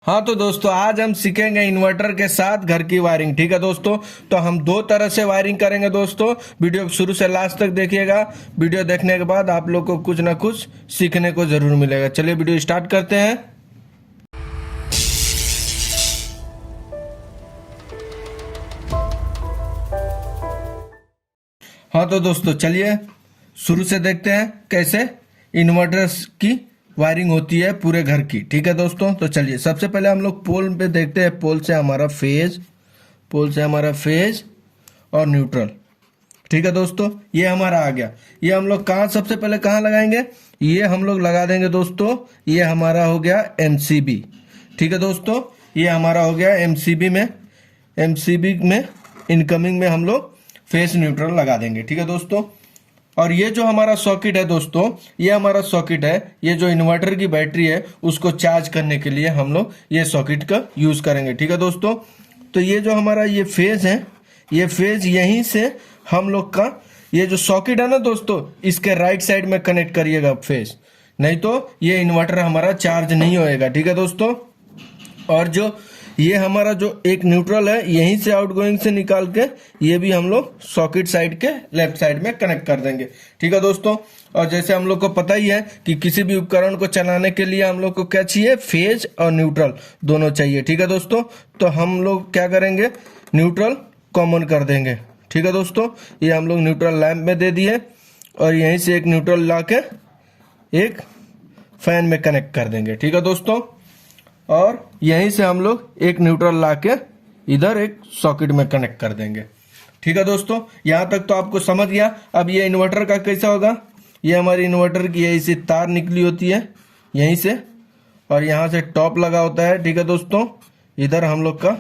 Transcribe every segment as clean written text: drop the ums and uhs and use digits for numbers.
हाँ तो दोस्तों आज हम सीखेंगे इन्वर्टर के साथ घर की वायरिंग। ठीक है दोस्तों, तो हम दो तरह से वायरिंग करेंगे दोस्तों। वीडियो शुरू से लास्ट तक देखिएगा। वीडियो देखने के बाद आप लोग को कुछ ना कुछ सीखने को जरूर मिलेगा। चलिए वीडियो स्टार्ट करते हैं। हाँ तो दोस्तों चलिए शुरू से देखते हैं कैसे इन्वर्टर की वायरिंग होती है पूरे घर की। ठीक है दोस्तों, तो चलिए सबसे पहले हम लोग पोल पे देखते हैं। पोल से हमारा फेज और न्यूट्रल। ठीक है दोस्तों, ये हमारा आ गया। ये हम लोग कहाँ सबसे पहले कहाँ लगाएंगे, ये हम लोग लगा देंगे दोस्तों। ये हमारा हो गया एमसीबी। ठीक है दोस्तों, ये हमारा हो गया एमसीबी में इनकमिंग में हम लोग फेस न्यूट्रल लगा देंगे। ठीक है दोस्तों, और ये जो हमारा सॉकेट है दोस्तों, ये हमारा सॉकेट है। ये जो इन्वर्टर की बैटरी है उसको चार्ज करने के लिए हम लोग ये सॉकेट का यूज करेंगे। ठीक है दोस्तों, तो ये जो हमारा ये फेज है, ये फेज यहीं से हम लोग का ये जो सॉकेट है ना दोस्तों, इसके राइट साइड में कनेक्ट करिएगा फेज, नहीं तो ये इन्वर्टर हमारा चार्ज नहीं होएगा। ठीक है दोस्तों, और जो ये हमारा जो एक न्यूट्रल है यहीं से आउटगोइंग से निकाल के ये भी हम लोग सॉकेट साइड के लेफ्ट साइड में कनेक्ट कर देंगे। ठीक है दोस्तों, और जैसे हम लोग को पता ही है कि किसी भी उपकरण को चलाने के लिए हम लोग को क्या चाहिए, फेज और न्यूट्रल दोनों चाहिए। ठीक है दोस्तों, तो हम लोग क्या करेंगे, न्यूट्रल कॉमन कर देंगे। ठीक है दोस्तों, ये हम लोग न्यूट्रल लैंप में दे दिए और यहीं से एक न्यूट्रल ला के एक फैन में कनेक्ट कर देंगे। ठीक है दोस्तों, और यहीं से हम लोग एक न्यूट्रल लाके इधर एक सॉकेट में कनेक्ट कर देंगे। ठीक है दोस्तों, यहां तक तो आपको समझ गया। अब ये इन्वर्टर का कैसा होगा, ये हमारी इन्वर्टर की यहीं से तार निकली होती है यहीं से, और यहां से टॉप लगा होता है। ठीक है दोस्तों, इधर हम लोग का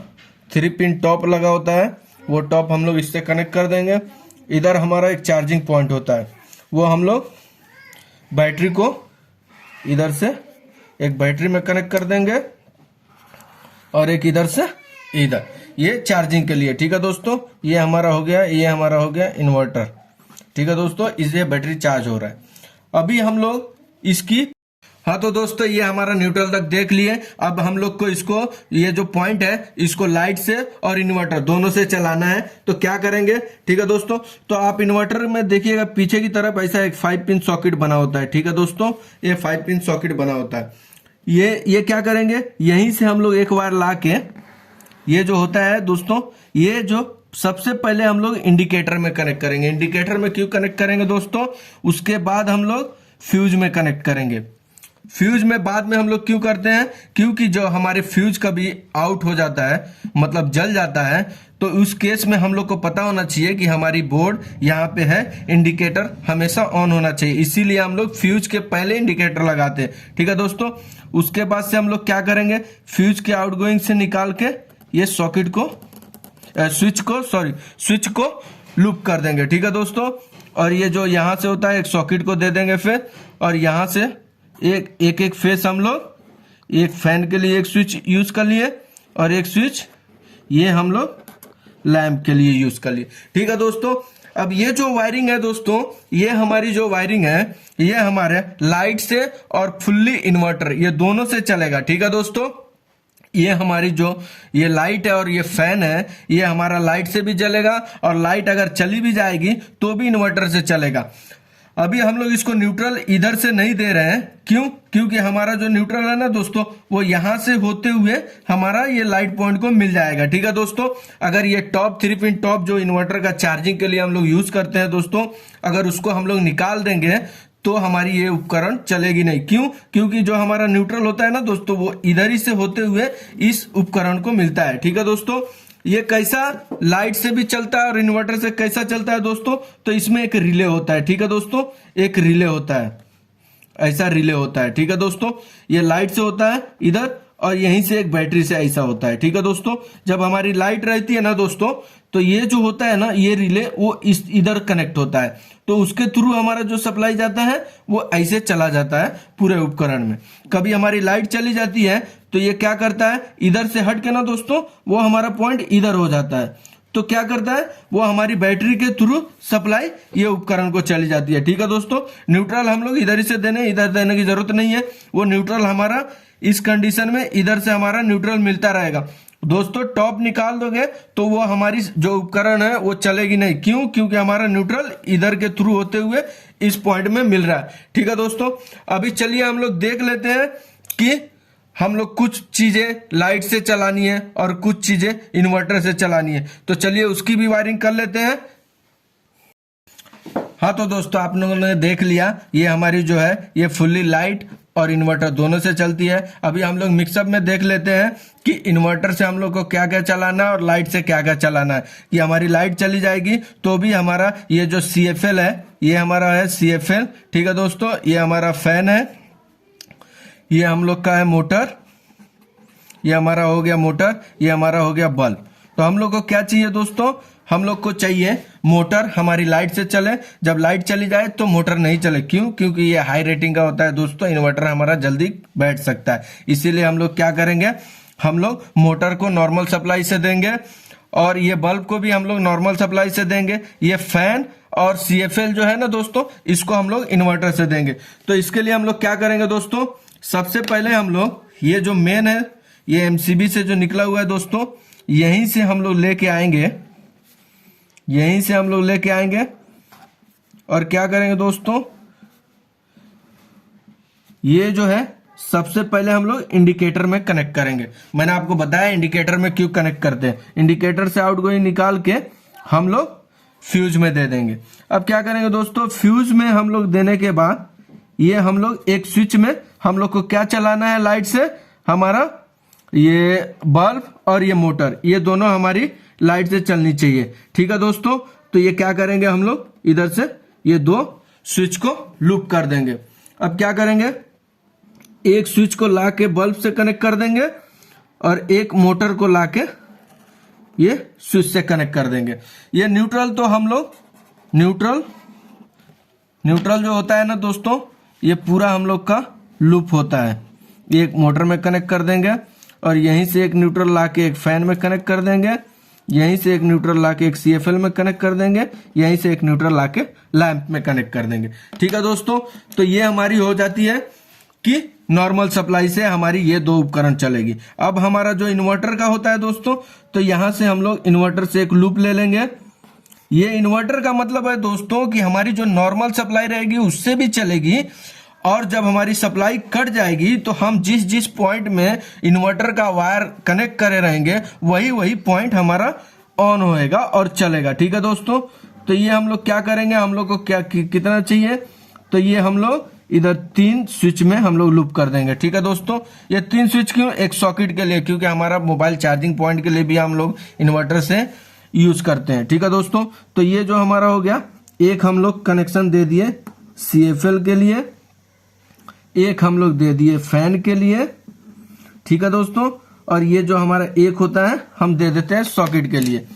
3 पिन टॉप लगा होता है, वो टॉप हम लोग इससे कनेक्ट कर देंगे। इधर हमारा एक चार्जिंग पॉइंट होता है, वो हम लोग बैटरी को इधर से एक बैटरी में कनेक्ट कर देंगे और एक इधर से इधर, ये चार्जिंग के लिए। ठीक है दोस्तों, ये हमारा हो गया इन्वर्टर। ठीक है दोस्तों, इससे बैटरी चार्ज हो रहा है। अभी हम लोग इसकी, हाँ तो दोस्तों ये हमारा न्यूट्रल तक देख लिए। अब हम लोग को इसको, ये जो पॉइंट है इसको लाइट से और इन्वर्टर दोनों से चलाना है। तो क्या करेंगे, ठीक है दोस्तों, तो आप इन्वर्टर में देखिएगा पीछे की तरफ ऐसा एक 5 पिन सॉकेट बना होता है। ठीक है दोस्तों, ये 5 पिन सॉकेट बना होता है। ये क्या करेंगे, यहीं से हम लोग एक बार ला के, ये जो होता है दोस्तों, ये जो सबसे पहले हम लोग इंडिकेटर में कनेक्ट करेंगे। इंडिकेटर में क्यों कनेक्ट करेंगे दोस्तों, उसके बाद हम लोग फ्यूज में कनेक्ट करेंगे। फ्यूज में बाद में हम लोग क्यों करते हैं, क्योंकि जो हमारे फ्यूज कभी आउट हो जाता है, मतलब जल जाता है, तो उस केस में हम लोग को पता होना चाहिए कि हमारी बोर्ड यहाँ पे है, इंडिकेटर हमेशा ऑन होना चाहिए। इसीलिए हम लोग फ्यूज के पहले इंडिकेटर लगाते हैं। ठीक है दोस्तों, उसके बाद से हम लोग क्या करेंगे, फ्यूज के आउटगोइंग से निकाल के ये सॉकेट को स्विच को लूप कर देंगे। ठीक है दोस्तों, और ये जो यहाँ से होता है एक सॉकेट को दे देंगे फिर, और यहाँ से एक फेस हम लोग एक फैन के लिए एक स्विच यूज कर लिए और एक स्विच ये हम लोग लैंप के लिए यूज कर लिए। ठीक है दोस्तों, अब ये जो वायरिंग है दोस्तों, ये हमारी जो वायरिंग है ये हमारे लाइट से और फुल्ली इन्वर्टर ये दोनों से चलेगा। ठीक है दोस्तों, ये हमारी जो ये लाइट है और ये फैन है, ये हमारा लाइट से भी जलेगा और लाइट अगर चली भी जाएगी तो भी इन्वर्टर से चलेगा। अभी हम लोग इसको न्यूट्रल इधर से नहीं दे रहे हैं, क्यों, क्योंकि हमारा जो न्यूट्रल है ना दोस्तों, वो यहां से होते हुए हमारा ये लाइट पॉइंट को मिल जाएगा। ठीक है दोस्तों, अगर ये टॉप 3 पिन टॉप जो इन्वर्टर का चार्जिंग के लिए हम लोग यूज करते हैं दोस्तों, अगर उसको हम लोग निकाल देंगे तो हमारी ये उपकरण चलेगी नहीं। क्यों, क्योंकि जो हमारा न्यूट्रल होता है ना दोस्तों, वो इधर ही से होते हुए इस उपकरण को मिलता है। ठीक है दोस्तों, ये कैसा लाइट से भी चलता है और इन्वर्टर से कैसा चलता है दोस्तों, तो इसमें एक रिले होता है। ठीक है दोस्तों, एक रिले होता है, ऐसा रिले होता है। ठीक है दोस्तों, ये लाइट से होता है इधर और यहीं से एक बैटरी से ऐसा होता है। ठीक है दोस्तों, जब हमारी लाइट रहती है ना दोस्तों, तो ये जो होता है ना, ये रिले वो इस इधर कनेक्ट होता है, तो उसके थ्रू हमारा जो सप्लाई जाता है वो ऐसे चला जाता है पूरे उपकरण में। कभी हमारी लाइट चली जाती है तो ये क्या करता है, इधर से हट के ना दोस्तों, वो हमारा पॉइंट इधर हो जाता है, तो क्या करता है, वो हमारी बैटरी के थ्रू सप्लाई ये उपकरण को चली जाती है। ठीक है दोस्तों, न्यूट्रल हम लोग इधर ही से इधर देने की जरूरत नहीं है, वो न्यूट्रल हमारा इस कंडीशन में इधर से हमारा न्यूट्रल मिलता रहेगा दोस्तों। टॉप निकाल दोगे तो वो हमारी जो उपकरण है वो चलेगी नहीं। क्यों? क्योंकि हमारा न्यूट्रल इधर के थ्रू होते हुए इस पॉइंट में मिल रहा है। ठीक है दोस्तों, अभी चलिए हम लोग देख लेते हैं कि हम लोग कुछ चीजें लाइट से चलानी है और कुछ चीजें इन्वर्टर से चलानी है। तो चलिए उसकी भी वायरिंग कर लेते हैं। हाँ तो दोस्तों, आप लोगों ने देख लिया, ये हमारी जो है ये फुल्ली लाइट और इन्वर्टर दोनों से चलती है। अभी हम लोग मिक्सअप में देख लेते हैं कि इन्वर्टर से हम लोग को क्या क्या चलाना है और लाइट से क्या क्या चलाना है। कि हमारी लाइट चली जाएगी तो भी हमारा ये जो CFL है, ये हमारा है CFL। ठीक है दोस्तों, ये हमारा फैन है, ये हम लोग का है मोटर, ये हमारा हो गया मोटर, ये हमारा हो गया बल्ब। तो हम लोग को क्या चाहिए दोस्तों? हम लोग को चाहिए मोटर हमारी लाइट से चले। जब लाइट चली जाए तो मोटर नहीं चले। क्यों? क्योंकि ये हाई रेटिंग का होता है दोस्तों, इन्वर्टर हमारा जल्दी बैठ सकता है। इसीलिए हम लोग क्या करेंगे, हम लोग मोटर को नॉर्मल सप्लाई से देंगे और ये बल्ब को भी हम लोग नॉर्मल सप्लाई से देंगे। ये फैन और CFL जो है ना दोस्तों, इसको हम लोग इन्वर्टर से देंगे। तो इसके लिए हम लोग क्या करेंगे दोस्तों, सबसे पहले हम लोग ये जो मेन है, ये MCB से जो निकला हुआ है दोस्तों, यहीं से हम लोग लेके आएंगे, यहीं से हम लोग लेके आएंगे और क्या करेंगे दोस्तों, ये जो है सबसे पहले हम लोग इंडिकेटर में कनेक्ट करेंगे। मैंने आपको बताया इंडिकेटर में क्यों कनेक्ट करते हैं। इंडिकेटर से आउटगोइंग निकाल के हम लोग फ्यूज में दे देंगे। अब क्या करेंगे दोस्तों, फ्यूज में हम लोग देने के बाद ये हम लोग एक स्विच में हम लोग को क्या चलाना है, लाइट से हमारा ये बल्ब और ये मोटर, ये दोनों हमारी लाइट से चलनी चाहिए। ठीक है दोस्तों, तो ये क्या करेंगे, हम लोग इधर से ये दो स्विच को लूप कर देंगे। अब क्या करेंगे, एक स्विच को लाके बल्ब से कनेक्ट कर देंगे और एक मोटर को लाके ये स्विच से कनेक्ट कर देंगे। ये न्यूट्रल तो हम लोग न्यूट्रल जो होता है ना दोस्तों, ये पूरा हम लोग का लूप होता है। ये एक मोटर में कनेक्ट कर देंगे और यहीं से एक न्यूट्रल लाके एक फैन में कनेक्ट कर देंगे, यहीं से एक न्यूट्रल लाके एक CFL में कनेक्ट कर देंगे, यहीं से एक न्यूट्रल लाके लैंप में कनेक्ट कर देंगे। ठीक है दोस्तों, तो ये हमारी हो जाती है कि नॉर्मल सप्लाई से हमारी ये दो उपकरण चलेगी। अब हमारा जो इन्वर्टर का होता है दोस्तों, तो यहां से हम लोग इन्वर्टर से एक लूप ले लेंगे। ये इन्वर्टर का मतलब है दोस्तों कि हमारी जो नॉर्मल सप्लाई रहेगी उससे भी चलेगी, और जब हमारी सप्लाई कट जाएगी तो हम जिस जिस पॉइंट में इन्वर्टर का वायर कनेक्ट करे रहेंगे वही पॉइंट हमारा ऑन होएगा और चलेगा। ठीक है दोस्तों, तो ये हम लोग क्या करेंगे, हम लोग को क्या कितना चाहिए, तो ये हम लोग इधर 3 स्विच में हम लोग लूप कर देंगे। ठीक है दोस्तों, ये 3 स्विच क्यों, एक सॉकेट के लिए, क्योंकि हमारा मोबाइल चार्जिंग पॉइंट के लिए भी हम लोग इन्वर्टर से यूज करते हैं। ठीक है दोस्तों, तो ये जो हमारा हो गया, एक हम लोग कनेक्शन दे दिए CFL के लिए, एक हम लोग दे दिए फैन के लिए। ठीक है दोस्तों, और ये जो हमारा एक होता है हम दे देते हैं सॉकेट के लिए।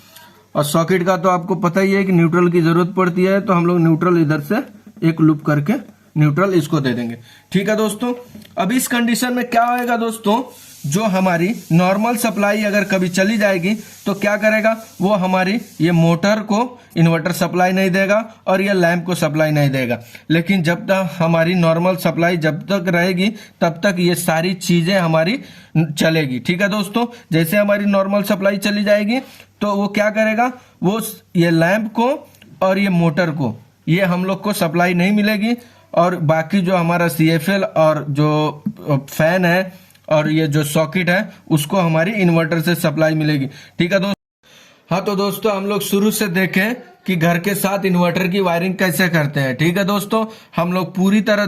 और सॉकेट का तो आपको पता ही है कि न्यूट्रल की जरूरत पड़ती है, तो हम लोग न्यूट्रल इधर से एक लूप करके न्यूट्रल इसको दे देंगे। ठीक है दोस्तों, अब इस कंडीशन में क्या होएगा दोस्तों, जो हमारी नॉर्मल सप्लाई अगर कभी चली जाएगी तो क्या करेगा, वो हमारी ये मोटर को इन्वर्टर सप्लाई नहीं देगा और ये लैंप को सप्लाई नहीं देगा। लेकिन जब तक हमारी नॉर्मल सप्लाई जब तक रहेगी तब तक ये सारी चीजें हमारी चलेगी। ठीक है दोस्तों, जैसे हमारी नॉर्मल सप्लाई चली जाएगी तो वो क्या करेगा, वो ये लैंप को और ये मोटर को ये हम लोग को सप्लाई नहीं मिलेगी, और बाकी जो हमारा CFL और जो फैन है और ये जो सॉकेट है उसको हमारी इन्वर्टर से सप्लाई मिलेगी। ठीक है दोस्तों, हाँ तो दोस्तों हम लोग शुरू से देखें कि घर के साथ इन्वर्टर की वायरिंग कैसे करते हैं। ठीक है दोस्तों, हम लोग पूरी तरह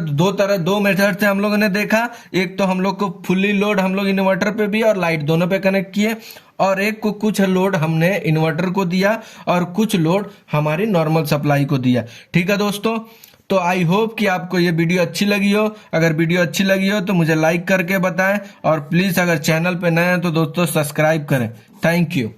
दो मेथड से हम लोगों ने देखा। एक तो हम लोग को फुल्ली लोड हम लोग इन्वर्टर पे भी और लाइट दोनों पे कनेक्ट किए, और एक को कुछ लोड हमने इन्वर्टर को दिया और कुछ लोड हमारी नॉर्मल सप्लाई को दिया। ठीक है दोस्तों, तो आई होप कि आपको ये वीडियो अच्छी लगी हो। अगर वीडियो अच्छी लगी हो तो मुझे लाइक करके बताएं, और प्लीज अगर चैनल पे नए हैं तो दोस्तों सब्सक्राइब करें। Thank you.